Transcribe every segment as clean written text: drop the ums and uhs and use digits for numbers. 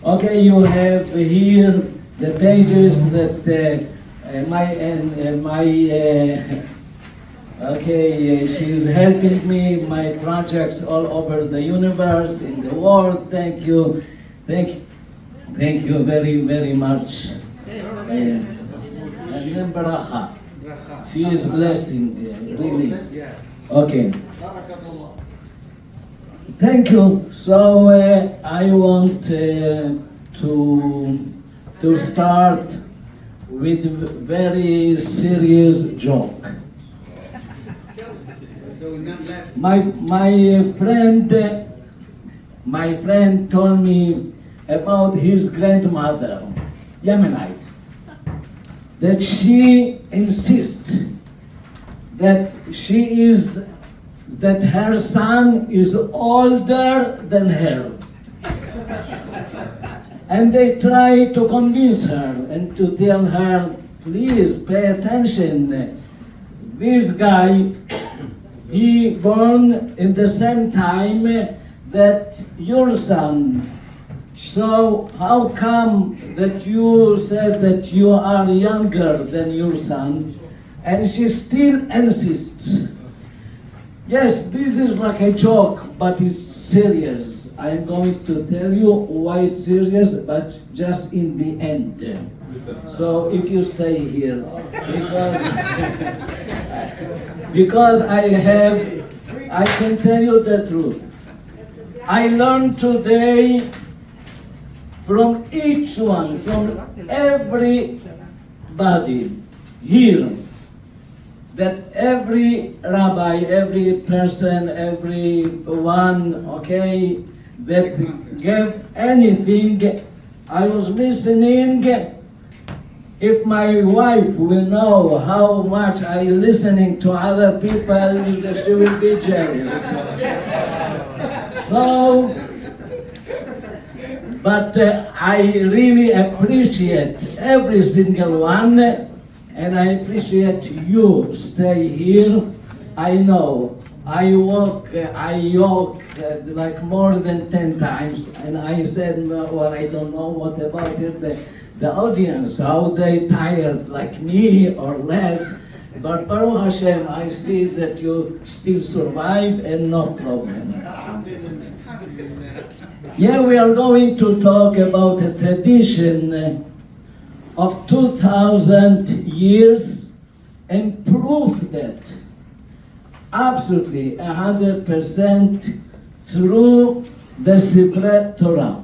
Okay, you have here the pages that she's helping me, my projects all over the universe, in the world. Thank you, thank you very, very much. And then Baracha. She is blessing, really. Okay. Thank you. So I want to start with a very serious joke. My friend told me about his grandmother, Yemenite, that she insists that her son is older than her. And they try to convince her and to tell her, please pay attention. This guy, he born in the same time that your son. So how come that you said that you are younger than your son? And she still insists. Yes, this is like a joke, but it's serious. I'm going to tell you why it's serious, but just in the end. So if you stay here, because I can tell you the truth. I learned today from each one, from everybody here, that every rabbi, every person, everyone, okay, that gave anything, I was listening. If my wife will know how much I listening to other people, she will be jealous. So, but I really appreciate every single one, and I appreciate you stay here. I know I walk like more than 10 times, and I said, well, I don't know what about it, the audience, how they tired like me or less, but Baruch Hashem, I see that you still survive and no problem. Yeah, we are going to talk about a tradition of 2,000 years and proof that absolutely 100% through the Sifrei Torah.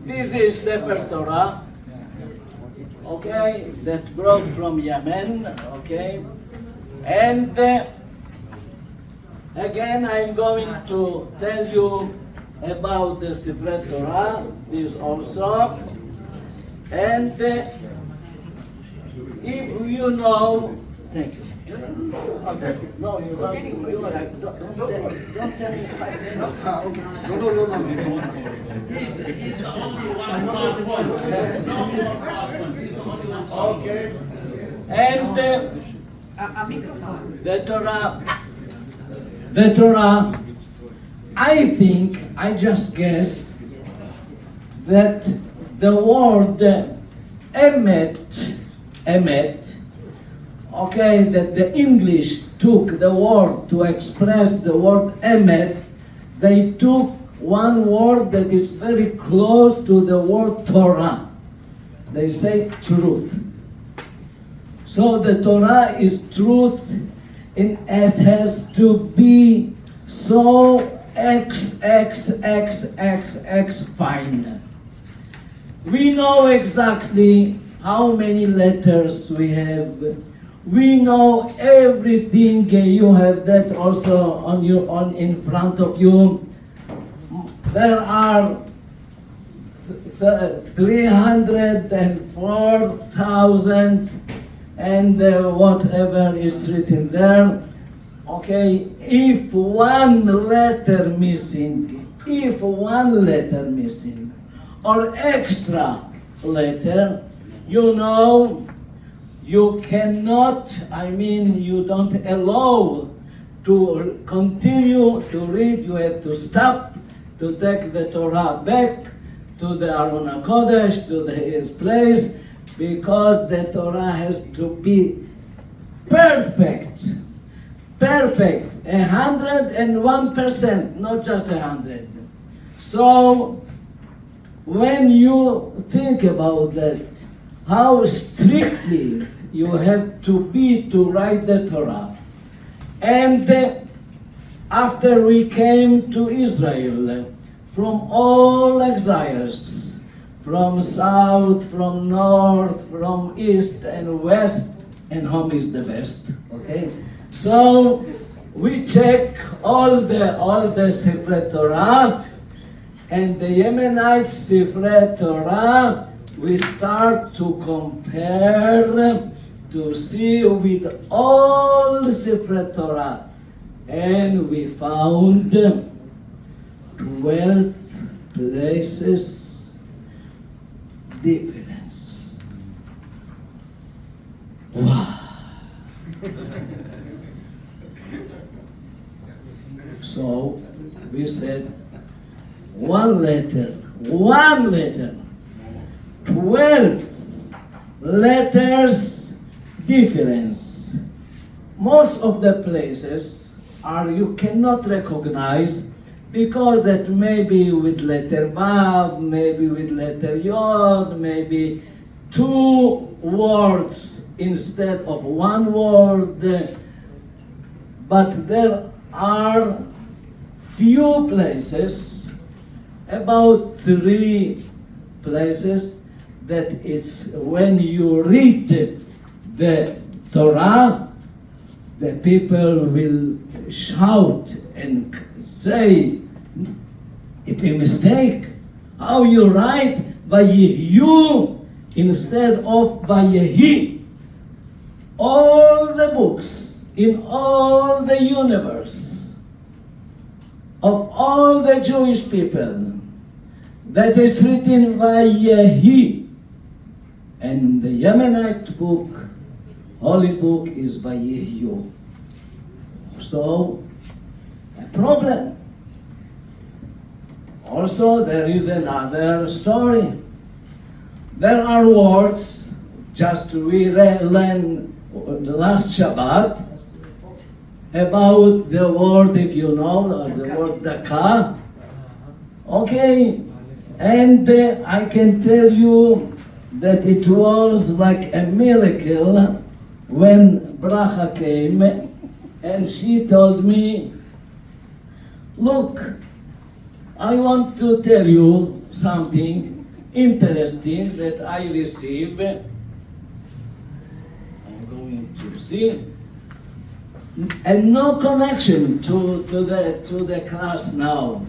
This is Sefer Torah, okay, that brought from Yemen, okay, and again I'm going to tell you about the Sifrei Torah, this also, and if you know, thank you. Okay. No, you don't tell me. He's the only one who has voice. Okay. And the Torah, I think, I just guess that the word emet, okay, that the English took the word to express the word emet, they took one word that is very close to the word Torah. They say truth. So the Torah is truth, and it has to be so XXXXX fine. We know exactly how many letters we have. We know everything. You have that also on in front of you. There are 304,000 and whatever is written there. Okay, if one letter missing, or extra letter, you know, you cannot, you don't allow to continue to read, you have to stop, to take the Torah back to the Aron HaKodesh, to his place, because the Torah has to be perfect, 101%, not just 100. So, when you think about that, how strictly you have to be to write the Torah, and after we came to Israel, from all exiles, from south, from north, from east and west, and home is the best, okay? So we check all the Sifrei Torah, and the Yemenite Sifrei Torah, we start to compare, to see with all Sifrei Torah, and we found 12 places difference. Wow. So we said one letter, 12 letters difference. Most of the places are you cannot recognize, because that maybe with letter Vav, maybe with letter Yod, maybe 2 words instead of 1 word. But there are few places, about 3 places, that it's when you read the Torah, the people will shout and say, it's a mistake. How you write Vayihu instead of Vayehi? All the books in all the universe of all the Jewish people, that is written Vayehi, and the Yemenite book, holy book, is Vayehu. So, a problem. Also, there is another story. There are words, just we learned the last Shabbat, about the word, if you know, the word Daka. Okay, and I can tell you that it was like a miracle when Bracha came, and she told me, look, I want to tell you something interesting that I received. I'm going to see. And no connection to the class now.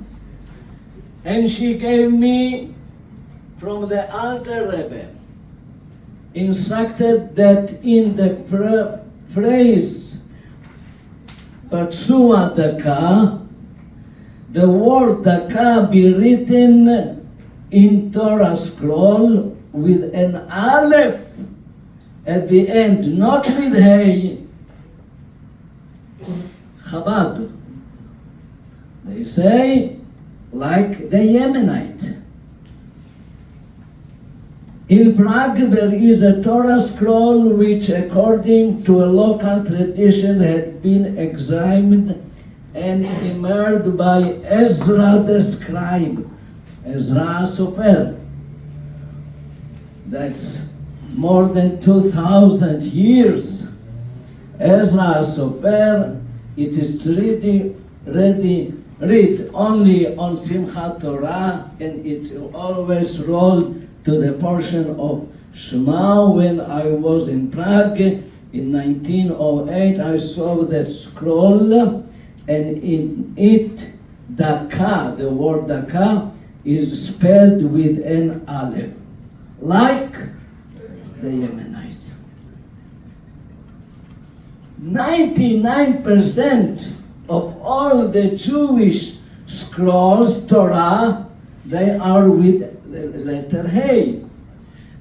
And she gave me from the Alter Rebbe, instructed that in the phrase Patsua Daka, the word Daka be written in Torah scroll with an Aleph at the end, not with Hey. Chabad. They say, like the Yemenite. In Prague there is a Torah scroll which, according to a local tradition, had been examined and emerged by Ezra the scribe, Ezra Sofer. That's more than 2,000 years. Ezra Sofer, it is read only on Simchat Torah, and it's always rolled to the portion of Shema. When I was in Prague in 1908, I saw that scroll, and in it, Daka, the word Daka, is spelled with an Aleph, like the Yemenite. 99% of all the Jewish scrolls, Torah, they are with the letter Hey.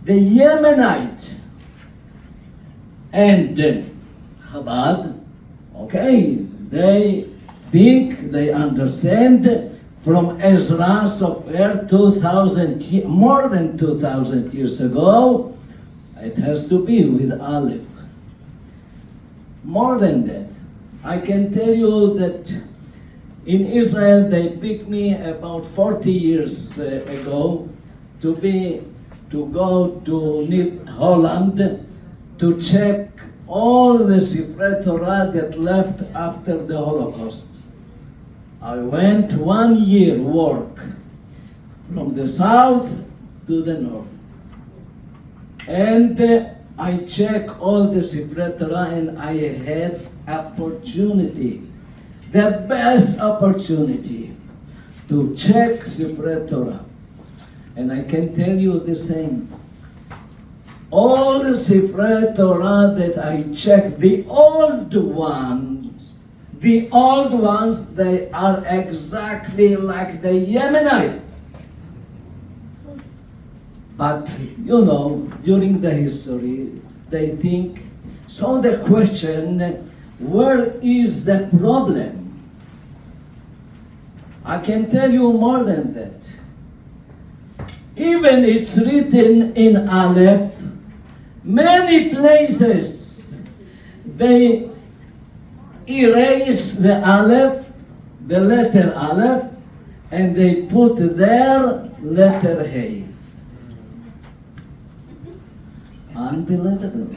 The Yemenite and Chabad, okay, They think they understand from Ezra somewhere 2,000, more than 2,000 years ago. It has to be with Aleph. More than that, I can tell you that in Israel they picked me about 40 years ago to go to Holland to check all the Sifrei Torah that left after the Holocaust. I went 1 year work from the south to the north. And I check all the Sifrei Torah and I had opportunity, the best opportunity to check Sifrei Torah. And I can tell you the same. All the Sifrei Torah that I checked, the old ones, they are exactly like the Yemenite. But, you know, during the history, they think, so the question, where is the problem? I can tell you more than that. Even it's written in Aleph, many places they erase the Aleph, the letter Aleph, and they put there letter Hey. Unbelievable.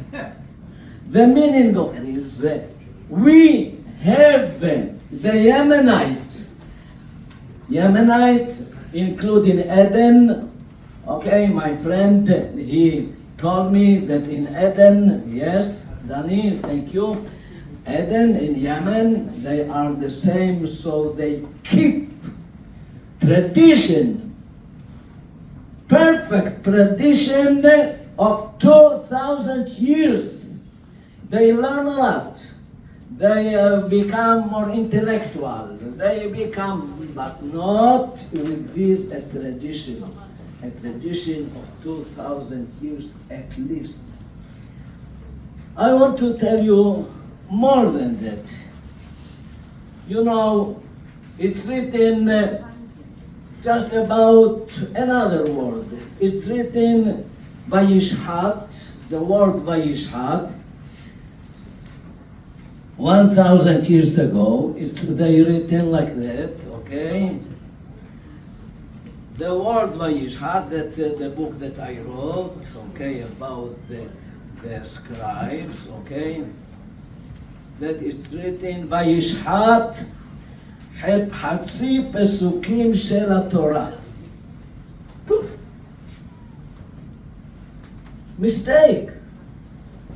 The meaning of this, we have the Yemenite, including Aden. Okay, my friend, he told me that in Aden, yes, Danny, thank you. Aden in Yemen, they are the same, so they keep tradition, perfect tradition of 2,000 years. They learn a lot. They become more intellectual. They become, but not with this a tradition of 2,000 years at least. I want to tell you more than that. You know, it's written just about another word. It's written Vayishhat, the word Vayishhat, 1,000 years ago. They written like that, okay? The word Vayishhat, that's the book that I wrote, okay, about the scribes, okay? That it's written Vayishhat חצי פסוקים של התורה. Mistake.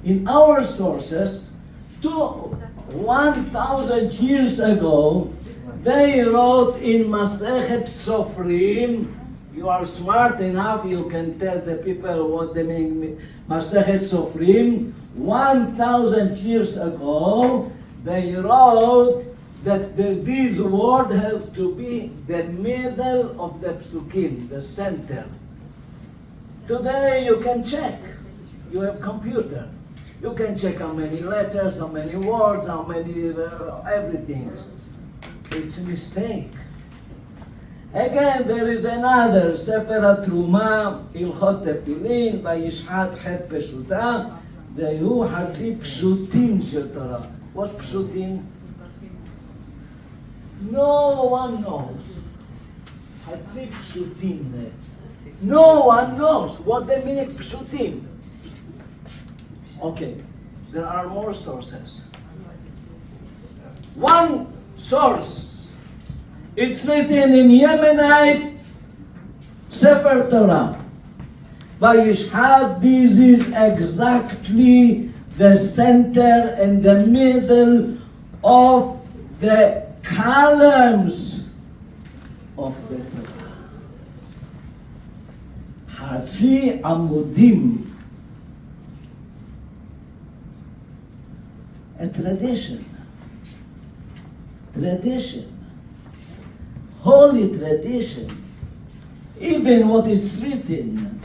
In our sources, 1,000 years ago, they wrote in Masechet Sofrim. You are smart enough, you can tell the people what they mean. Masechet Sofrim, 1,000 years ago, they wrote that this word has to be the middle of the psukim, the center. Today you can check. You have computer. You can check how many letters, how many words, how many everything. It's a mistake. Again, there is another Sefer HaTruma, Hilchot Tefillin, Vayishhat Het Peshuta, והיו חצי פשוטים של תורה. What פשוטים? No one knows. חצי פשוטים. No one knows what they mean פשוטים. Okay, there are more sources. One source, it's written in Yemenite Sefer Torah. Vayishhat, this is exactly the center and the middle of the columns of the Torah. Hatzi amudim. A tradition, holy tradition, even what is written,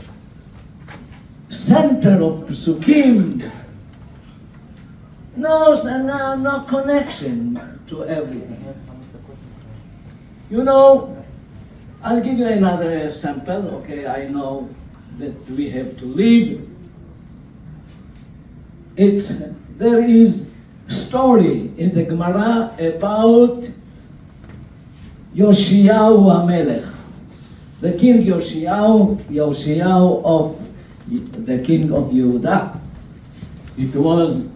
center of Psukim, no connection to everything. You know, I'll give you another example. Okay, I know that we have to leave. There is story in the Gemara about Yoshiyahu HaMelech, the king Yoshiyahu of the king of Yehuda. It was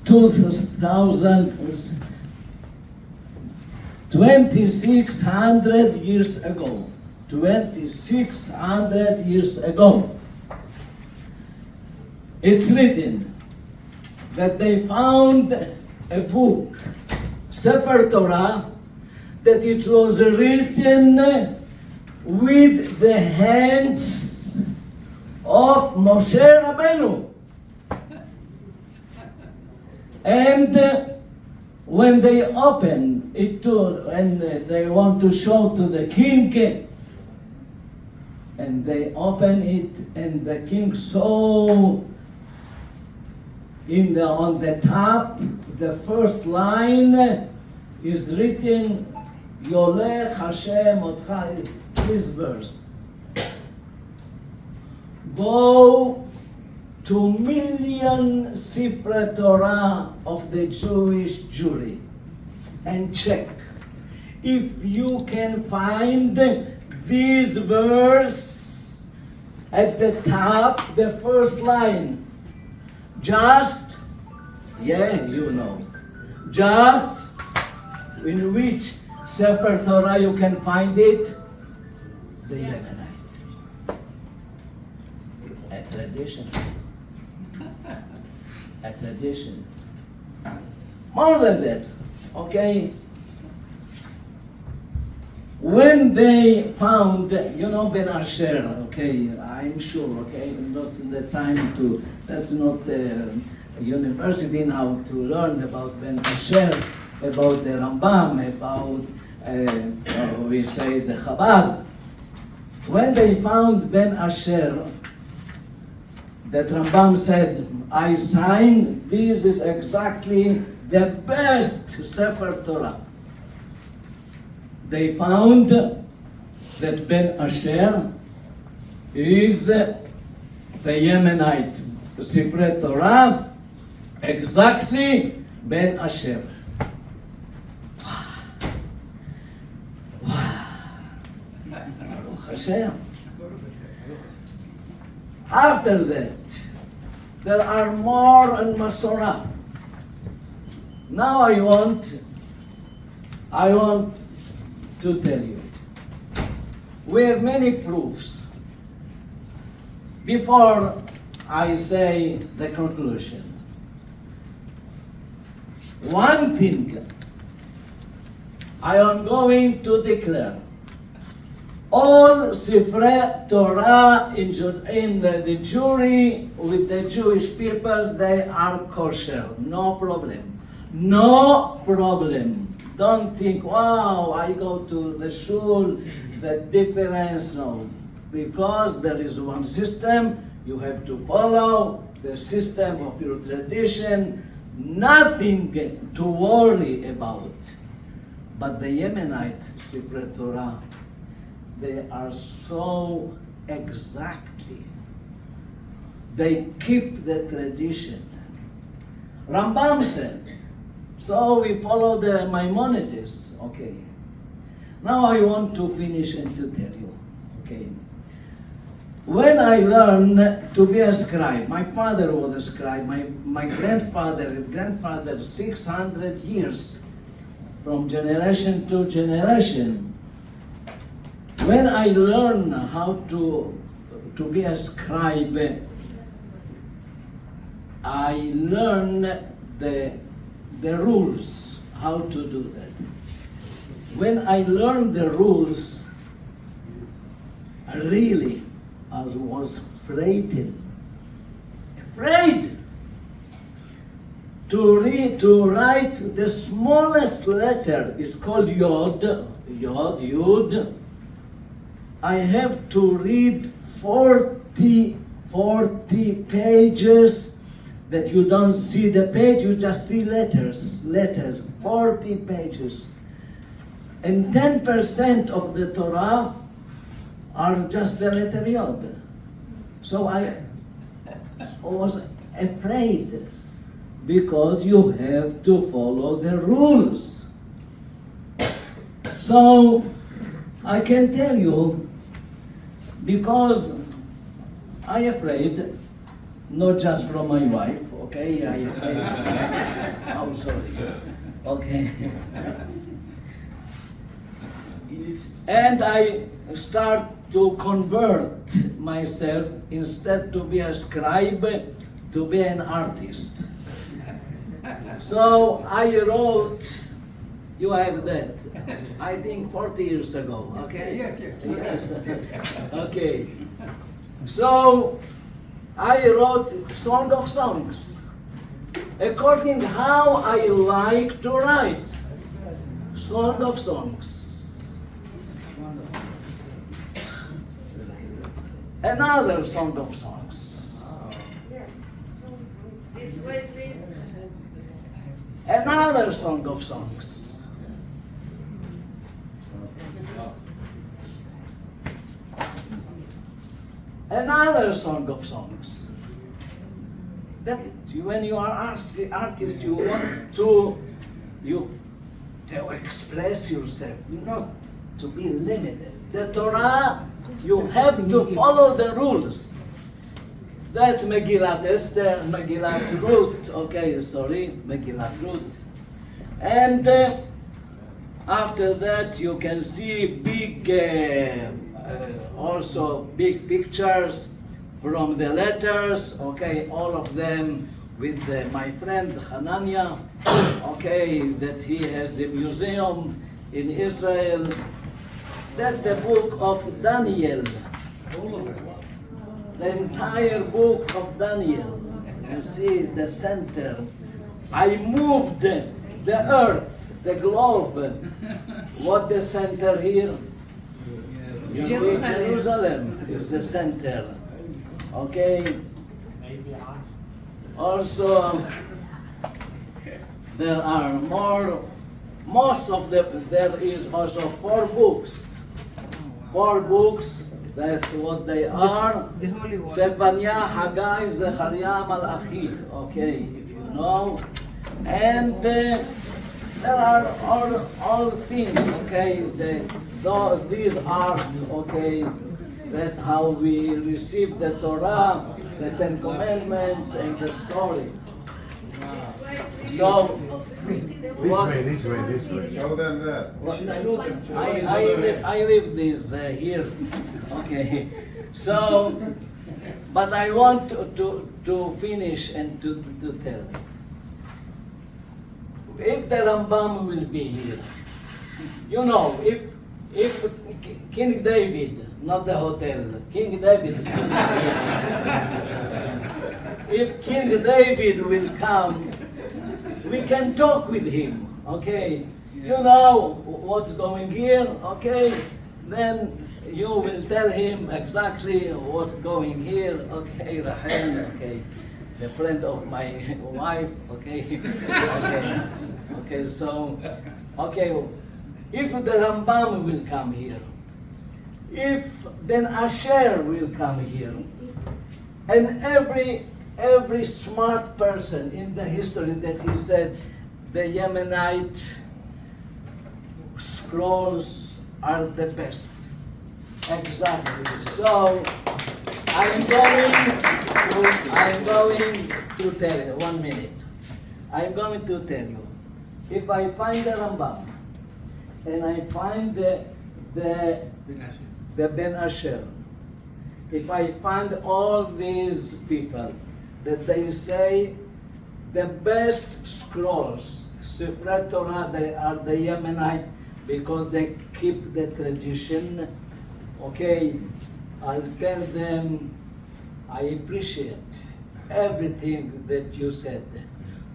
2,600 years ago. 2,600 years ago. It's written that they found a book, Sefer Torah, that it was written with the hands of Moshe Rabbeinu. And when they open it and they want to show to the king, and they open it, and the king saw on the top, the first line is written, Yolech Hashem Otcha, this verse. Go to million Sifrei Torah of the Jewish jury and check if you can find this verse at the top, the first line. Just in which Sefer Torah you can find it? The Yemenite. A tradition. A tradition. More than that, okay? When they found, Ben Asher, okay, I'm sure, okay, not the time to, that's not the university now to learn about Ben Asher, about the Rambam, about, we say, the Chabad. When they found Ben Asher, that Rambam said, I sign, this is exactly the best Sefer Torah. They found that Ben Asher is the Yemenite. Sifrei Torah, exactly Ben Asher. Baruch Hashem. After that, there are more in Masorah. Now I want to tell you. We have many proofs. Before I say the conclusion, one thing I am going to declare. All Sifrei Torah in the jury with the Jewish people, they are kosher. No problem. No problem. Don't think, wow, I go to the shul, the difference, no. Because there is one system, you have to follow the system of your tradition, nothing to worry about. But the Yemenite Sifrei Torah, they are so exactly, they keep the tradition. Rambam said, so we follow the Maimonides, okay. Now I want to finish and to tell you, okay. When I learned to be a scribe, my father was a scribe, my grandfather, 600 years, from generation to generation. When I learned how to be a scribe, I learned the rules, how to do that. When I learned the rules, really, I was afraid to write the smallest letter. It's called Yod, Yud. I have to read 40 pages that you don't see the page, you just see letters, 40 pages. And 10% of the Torah are just the letter Yod. So I was afraid, because you have to follow the rules. So I can tell you, because I afraid, not just from my wife, okay? I afraid. I'm sorry. Okay. And I start to convert myself, instead to be a scribe, to be an artist. So I wrote, you have that, I think 40 years ago, okay? Yes. Okay. So I wrote Song of Songs, according how I like to write. Song of Songs. Another Song of Songs. This way, please. Another Song of Songs. Another Song of Songs. That when you are artist, you want to express yourself, not to be limited. The Torah, you have to follow the rules. That's Megillat Esther, Megillat Ruth, okay, sorry, Megillat Ruth. And after that, you can see also big pictures from the letters, okay, all of them with my friend Hanania, okay, that he has a museum in Israel. That's the book of Daniel. The entire book of Daniel. You see the center. I moved the earth, the globe. What the center here? You see, Jerusalem is the center. Okay. Also, there are there is also 4 books. 4 books, that what they are. Zephaniah, Haggai, Zechariah, Malachi. Okay, if you know. And there are all things, okay, these art, okay, that how we receive the Torah, the 10 Commandments, and the story. So, This way. Show them that. I live this here, okay. So, but I want to finish and to tell you. If the Rambam will be here, you know, if King David, not the hotel, King David, if King David will come, we can talk with him, okay? You know what's going here, okay? Then you will tell him exactly what's going here, okay, Rahel, okay? The friend of my wife, okay? Okay, so, okay, if the Rambam will come here, if Ben Asher will come here, and every smart person in the history that he said the Yemenite scrolls are the best. Exactly. So I'm going to tell you, 1 minute. I'm going to tell you, if I find the Rambam and I find the Ben Asher, if I find all these people that they say the best scrolls, Sifrei Torah, they are the Yemenite because they keep the tradition, okay, I'll tell them, I appreciate everything that you said,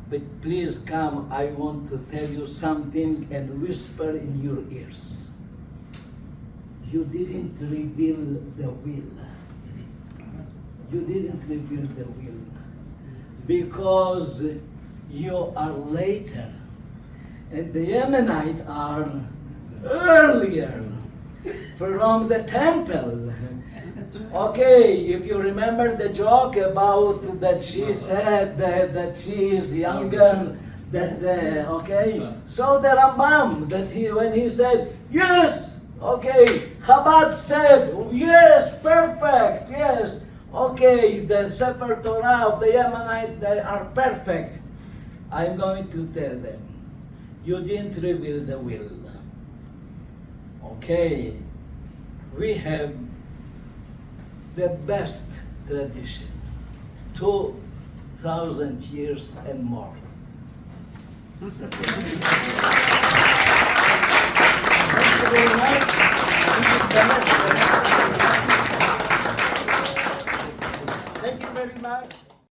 but please come, I want to tell you something and whisper in your ears. You didn't reveal the will. You didn't reveal the will. because you are later, and the Yemenites are earlier from the temple. Okay, if you remember the joke about that she said that she is younger, that okay. So the Rambam, that when he said yes, okay, Chabad said yes, perfect, yes, okay. The Sefer Torah of the Yemenite, they are perfect. I'm going to tell them, you didn't reveal the will. Okay, we have the best tradition, 2,000 years and more. Thank you very much. Thank you very much.